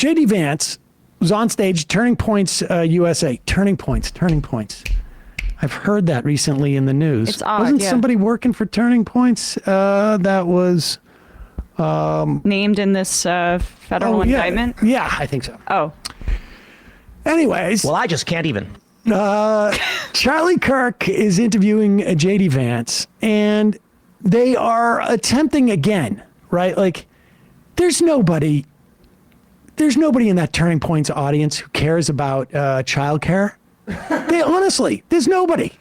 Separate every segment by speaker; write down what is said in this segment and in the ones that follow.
Speaker 1: J.D. Vance was on stage, Turning Points USA. Turning Points. I've heard that recently in the news.
Speaker 2: It's odd,
Speaker 1: Wasn't
Speaker 2: yeah.
Speaker 1: somebody working for Turning Points that was...
Speaker 2: named in this federal indictment?
Speaker 1: Yeah, I think so.
Speaker 2: Oh.
Speaker 1: Anyways.
Speaker 3: Well, I just can't even.
Speaker 1: Charlie Kirk is interviewing J.D. Vance, and they are attempting again, right? Like, there's nobody in that Turning Points audience who cares about childcare. Honestly, there's nobody.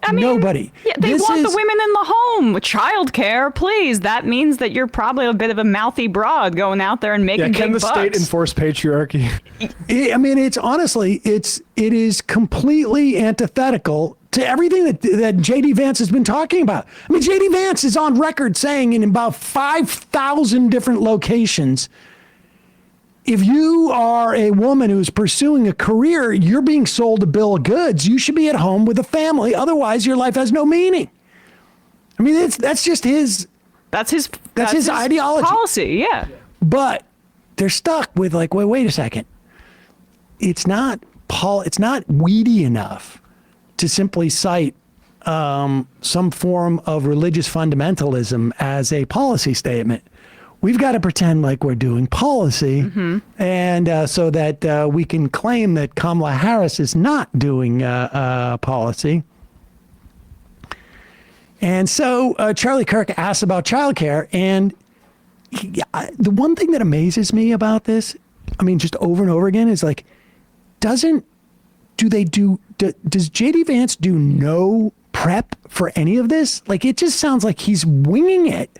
Speaker 2: I mean,
Speaker 1: nobody.
Speaker 2: Yeah, they want the women in the home. Childcare, please. That means that you're probably a bit of a mouthy broad going out there and making
Speaker 4: can
Speaker 2: big
Speaker 4: the
Speaker 2: bucks.
Speaker 4: state enforce patriarchy?
Speaker 1: I mean, it's honestly, it is completely antithetical to everything that J.D. Vance has been talking about. I mean, J.D. Vance is on record saying in about 5,000 different locations, if you are a woman who's pursuing a career, you're being sold a bill of goods. You should be at home with a family. Otherwise, your life has no meaning. I mean, that's just his. That's his ideology.
Speaker 2: Policy, yeah.
Speaker 1: But they're stuck with like, wait a second. It's not weedy enough to simply cite some form of religious fundamentalism as a policy statement. We've got to pretend like we're doing policy, and so that we can claim that Kamala Harris is not doing policy. And so Charlie Kirk asks about childcare, and the one thing that amazes me about this, I mean, just over and over again, is like, does J.D. Vance do no prep for any of this? Like, it just sounds like he's winging it.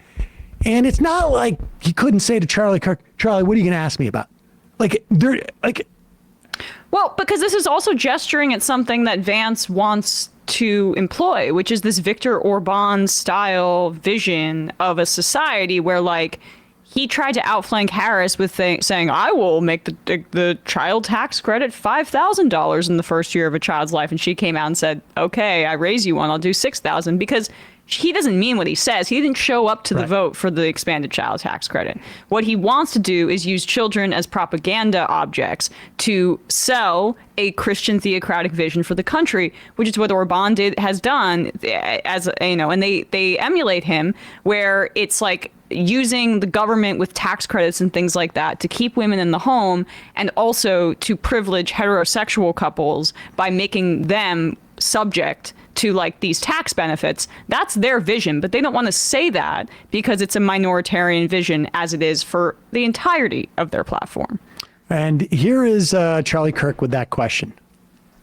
Speaker 1: And it's not like he couldn't say to Charlie Kirk, Charlie, what are you going to ask me about?
Speaker 2: Well, because this is also gesturing at something that Vance wants to employ, which is this Viktor Orban style vision of a society where, like, he tried to outflank Harris with saying, I will make the child tax credit $5,000 in the first year of a child's life. And she came out and said, okay, I raise you one, I'll do $6,000, because he doesn't mean what he says. He didn't show up to the vote for the expanded child tax credit. What he wants to do is use children as propaganda objects to sell a Christian theocratic vision for the country, which is what Orban has done, as you know, and they emulate him, where it's like using the government with tax credits and things like that to keep women in the home, and also to privilege heterosexual couples by making them subject to like these tax benefits. That's their vision, but they don't want to say that because it's a minoritarian vision, as it is for the entirety of their platform.
Speaker 1: And here is Charlie Kirk with that question.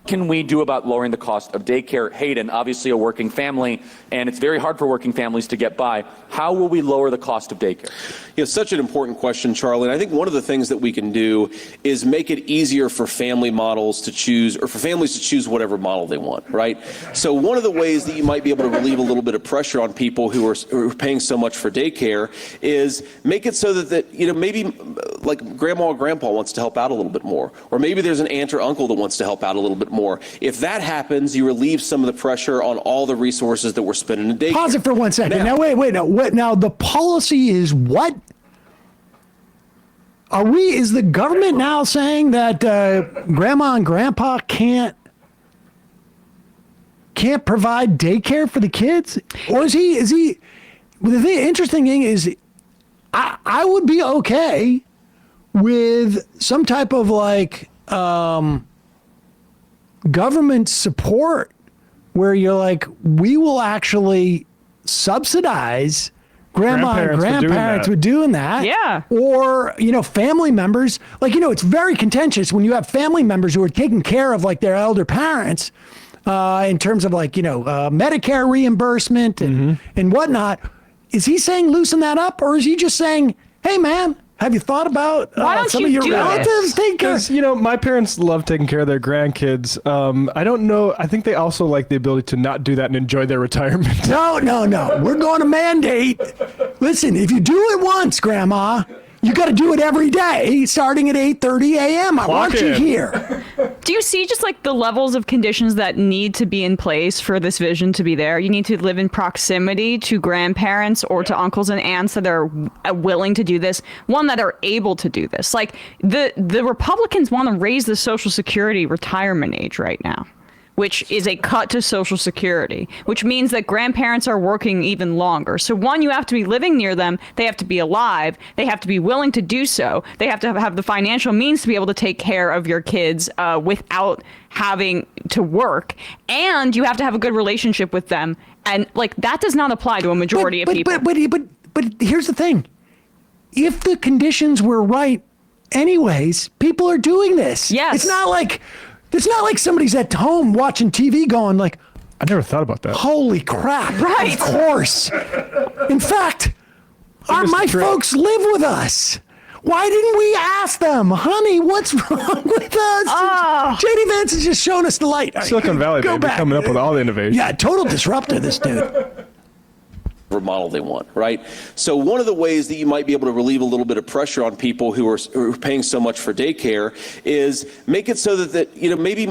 Speaker 5: Can we do about lowering the cost of daycare? Hayden, obviously a working family, and it's very hard for working families to get by. How will we lower the cost of daycare?
Speaker 6: Yeah, such an important question, Charlie. And I think one of the things that we can do is make it easier for family models to choose, or for families to choose whatever model they want, right? So one of the ways that you might be able to relieve a little bit of pressure on people who are paying so much for daycare is make it so that you know, maybe like grandma or grandpa wants to help out a little bit more, or maybe there's an aunt or uncle that wants to help out a little bit more. If that happens, you relieve some of the pressure on all the resources that we're spending in daycare.
Speaker 1: Pause it for 1 second. Now wait. Now the policy is what? Is the government now saying that grandma and grandpa can't provide daycare for the kids? Or is he the interesting thing is I would be okay with some type of like government support where you're like, we will actually subsidize grandma and grandparents with doing that.
Speaker 2: Yeah.
Speaker 1: Or, you know, family members. Like, you know, it's very contentious when you have family members who are taking care of like their elder parents in terms of like, you know, Medicare reimbursement and whatnot. Is he saying loosen that up, or is he just saying, hey, man, have you thought about some of your relatives taking care?
Speaker 4: Because, you know, my parents love taking care of their grandkids. I don't know. I think they also like the ability to not do that and enjoy their retirement.
Speaker 1: No. We're going to mandate. Listen, if you do it once, Grandma, you got to do it every day, starting at 8:30 a.m. I want you here.
Speaker 2: Do you see just like the levels of conditions that need to be in place for this vision to be there? You need to live in proximity to grandparents or to uncles and aunts that are willing to do this, one that are able to do this. Like the Republicans want to raise the Social Security retirement age right now, which is a cut to Social Security, which means that grandparents are working even longer. So one, you have to be living near them. They have to be alive. They have to be willing to do so. They have to have the financial means to be able to take care of your kids without having to work. And you have to have a good relationship with them. And like that does not apply to a majority of people.
Speaker 1: But here's the thing. If the conditions were right anyways, people are doing this.
Speaker 2: Yes.
Speaker 1: It's not like somebody's at home watching TV going like,
Speaker 4: I never thought about that.
Speaker 1: holy crap.
Speaker 2: Right.
Speaker 1: Of course. In fact, my folks live with us. Why didn't we ask them, honey, what's wrong with us?
Speaker 2: Oh.
Speaker 1: JD Vance has just shown us the light.
Speaker 4: Silicon Valley,
Speaker 1: Go
Speaker 4: baby,
Speaker 1: back.
Speaker 4: coming up with all the innovation.
Speaker 1: Yeah, total disruptor, this dude.
Speaker 6: Model they want, right? So one of the ways that you might be able to relieve a little bit of pressure on people who are paying so much for daycare is make it so that maybe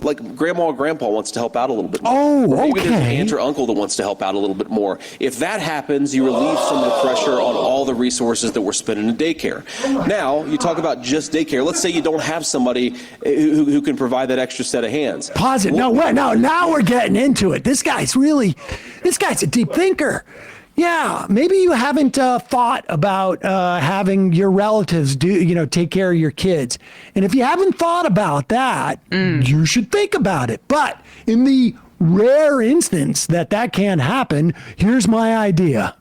Speaker 6: like grandma or grandpa wants to help out a little bit more.
Speaker 1: Oh,
Speaker 6: Or maybe there's an
Speaker 1: okay.
Speaker 6: aunt or uncle that wants to help out a little bit more. If that happens, you relieve some of the pressure on all the resources that we're spending in daycare. Now, you talk about just daycare. Let's say you don't have somebody who can provide that extra set of hands.
Speaker 1: Pause it. No, wait, no, now we're getting into it. This guy's a deep thinker. Yeah, maybe you haven't thought about having your relatives take care of your kids. And if you haven't thought about that, you should think about it. But in the rare instance that can't happen, here's my idea.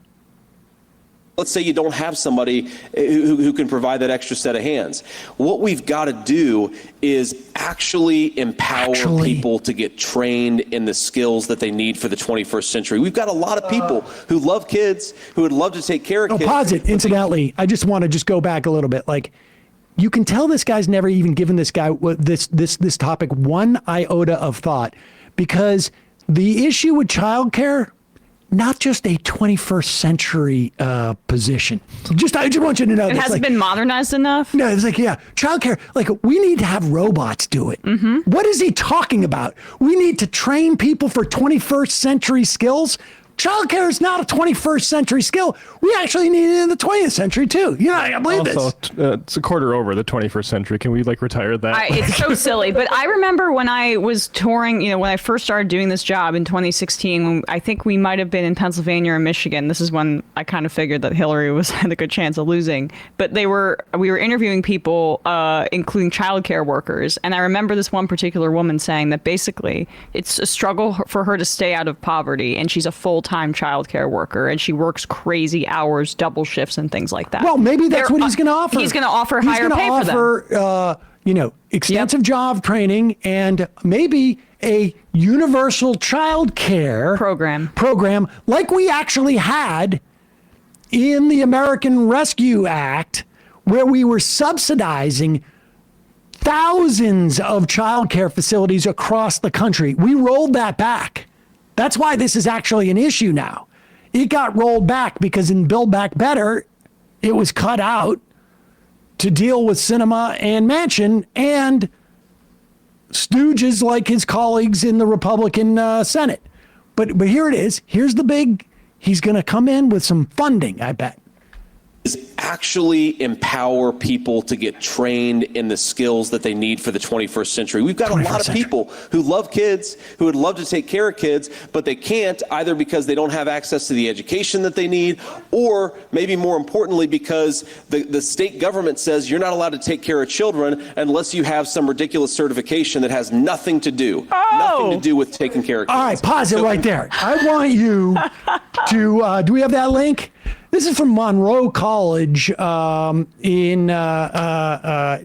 Speaker 6: Let's say you don't have somebody who can provide that extra set of hands. What we've got to do is actually empower people to get trained in the skills that they need for the 21st century. We've got a lot of people who love kids, who would love to take care of kids.
Speaker 1: Pause it. Incidentally, I just want to go back a little bit. Like, you can tell this guy's never even given this topic one iota of thought, because the issue with childcare, not just a 21st century position. I just want you to know
Speaker 2: It
Speaker 1: this.
Speaker 2: hasn't been modernized enough.
Speaker 1: No, it's like, yeah, childcare, like we need to have robots do it. Mm-hmm. What is he talking about? We need to train people for 21st century skills. Childcare is not a 21st century skill. We actually need it in the 20th century too. I believe
Speaker 4: Also,
Speaker 1: this.
Speaker 4: it's a quarter over the 21st century. Can we retire that?
Speaker 2: It's so silly. But I remember when I was touring, when I first started doing this job in 2016, when I think we might have been in Pennsylvania or Michigan. This is when I kind of figured that Hillary had a good chance of losing. But we were interviewing people, including childcare workers. And I remember this one particular woman saying that basically it's a struggle for her to stay out of poverty. And she's a full-time childcare worker, and she works crazy hours, double shifts, and things like that.
Speaker 1: Well, maybe that's what he's going to offer.
Speaker 2: He's going to offer higher pay
Speaker 1: for them. Extensive job training and maybe a universal child care program like we actually had in the American Rescue Act, where we were subsidizing thousands of child care facilities across the country. We rolled that back. That's why this is actually an issue now. It got rolled back because in Build Back Better, it was cut out to deal with Sinema and Manchin and stooges like his colleagues in the Republican Senate. But here it is. Here's the big, he's going to come in with some funding, I bet.
Speaker 6: Is actually empower people to get trained in the skills that they need for the 21st century. We've got a lot of people who love kids, who would love to take care of kids, but they can't, either because they don't have access to the education that they need, or maybe more importantly, because the state government says you're not allowed to take care of children unless you have some ridiculous certification that has nothing to do with taking care of kids.
Speaker 1: All right, pause it right there. I want you to, do we have that link? This is from Monroe College in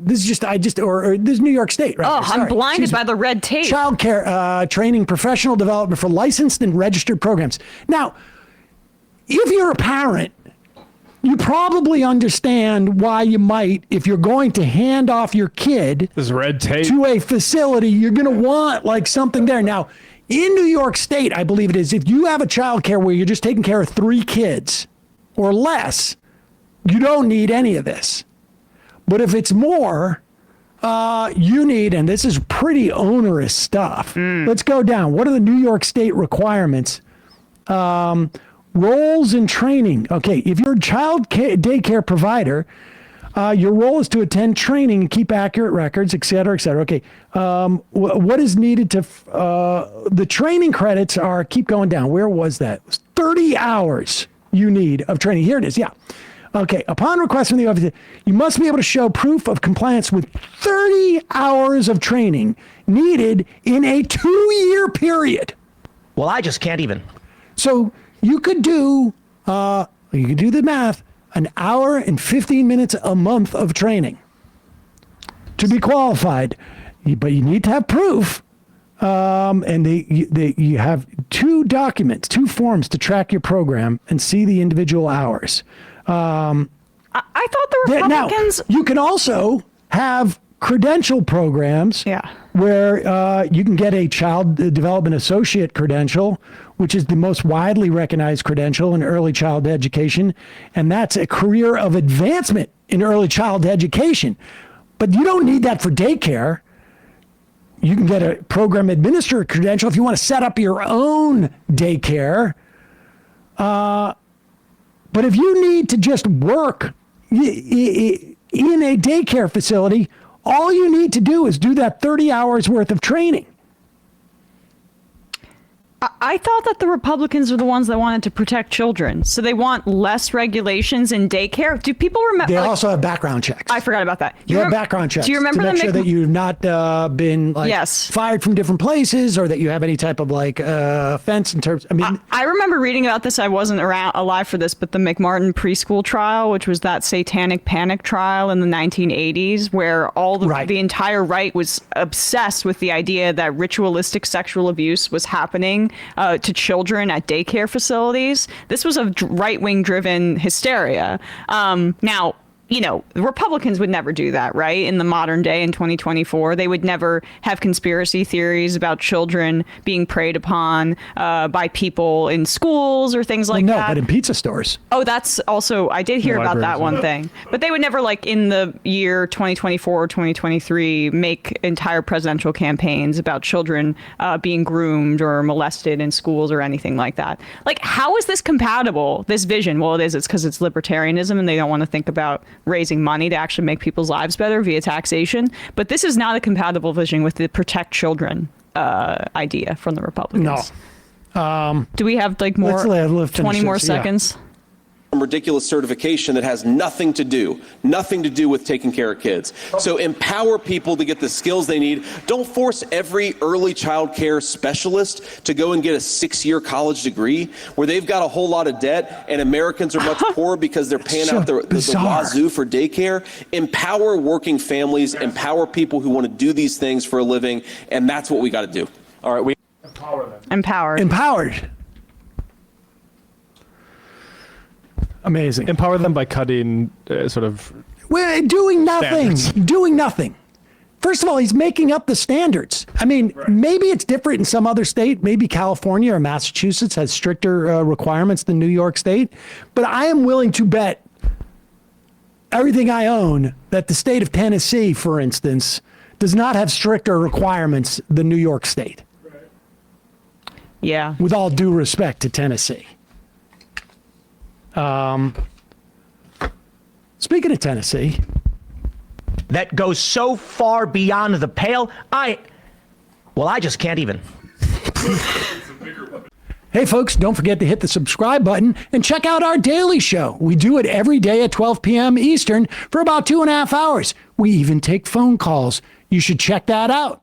Speaker 1: this is New York State, right?
Speaker 2: Oh, I'm blinded by the red tape.
Speaker 1: Child care training, professional development for licensed and registered programs. Now, if you're a parent, you probably understand why you might, if you're going to hand off your kid
Speaker 4: This red tape
Speaker 1: to a facility, you're going to want like something there. Now, in New York State, I believe it is, if you have a child care where you're just taking care of 3 kids or less, you don't need any of this. But if it's more, you need, and this is pretty onerous stuff. Let's go down. What are the New York State requirements? Roles and training. Okay, if you're a child daycare provider, your role is to attend training and keep accurate records, et cetera, et cetera. Okay, what is needed to, the training credits are, keep going down. Where was that? It was 30 hours you need of training. Here it is, yeah. Okay, upon request from the office, you must be able to show proof of compliance with 30 hours of training needed in a 2-year period.
Speaker 3: Well, I just can't even.
Speaker 1: So you could do the math, an hour and 15 minutes a month of training to be qualified, but you need to have proof. And you have 2 documents, 2 forms to track your program and see the individual hours.
Speaker 2: I thought the Republicans.
Speaker 1: Now, you can also have credential programs
Speaker 2: Yeah.
Speaker 1: where you can get a child development associate credential, which is the most widely recognized credential in early child education. And that's a career of advancement in early child education. But you don't need that for daycare. You can get a program administrator credential if you want to set up your own daycare. But if you need to just work in a daycare facility, all you need to do is do that 30 hours worth of training.
Speaker 2: I thought that the Republicans are the ones that wanted to protect children. So they want less regulations in daycare. Do people remember?
Speaker 1: They also have background checks.
Speaker 2: I forgot about that.
Speaker 1: You have background checks.
Speaker 2: Do you remember
Speaker 1: to make
Speaker 2: the
Speaker 1: sure that you've not been
Speaker 2: Yes.
Speaker 1: fired from different places, or that you have any type of offense in terms? I mean,
Speaker 2: I remember reading about this. I wasn't alive for this, but the McMartin preschool trial, which was that satanic panic trial in the 1980s, where the entire right was obsessed with the idea that ritualistic sexual abuse was happening to children at daycare facilities. This was a right-wing driven hysteria. Now, the Republicans would never do that, right? In the modern day, in 2024, they would never have conspiracy theories about children being preyed upon by people in schools or things like that.
Speaker 1: No, but in pizza stores.
Speaker 2: Oh, that's also, I did hear about that one thing. But they would never, in the year 2024 or 2023, make entire presidential campaigns about children being groomed or molested in schools or anything like that. How is this compatible, this vision? Well, it is. It's because it's libertarianism and they don't want to think about raising money to actually make people's lives better via taxation. But this is not a compatible vision with the protect children idea from the Republicans.
Speaker 1: No.
Speaker 2: Do we have more 20 more seconds?
Speaker 6: Ridiculous certification that has nothing to do with taking care of kids. So empower people to get the skills they need. Don't force every early child care specialist to go and get a 6-year college degree where they've got a whole lot of debt and Americans are much poorer because they're paying out the wazoo for daycare. Empower working families, empower people who want to do these things for a living, and that's what we got to do.
Speaker 5: All right, we
Speaker 4: Empower them.
Speaker 1: Empowered. Amazing.
Speaker 4: Empower them by cutting
Speaker 1: We're doing nothing.
Speaker 4: Standards.
Speaker 1: Doing nothing. First of all, he's making up the standards. I mean, maybe it's different in some other state. Maybe California or Massachusetts has stricter requirements than New York State. But I am willing to bet everything I own that the state of Tennessee, for instance, does not have stricter requirements than New York State.
Speaker 2: Yeah.
Speaker 1: With all due respect to Tennessee. Speaking of Tennessee,
Speaker 3: That goes so far beyond the pale. I just can't even.
Speaker 1: hey folks, don't forget to hit the subscribe button and check out our daily show. We do it every day at 12 p.m. Eastern for about 2.5 hours. We even take phone calls. You should check that out.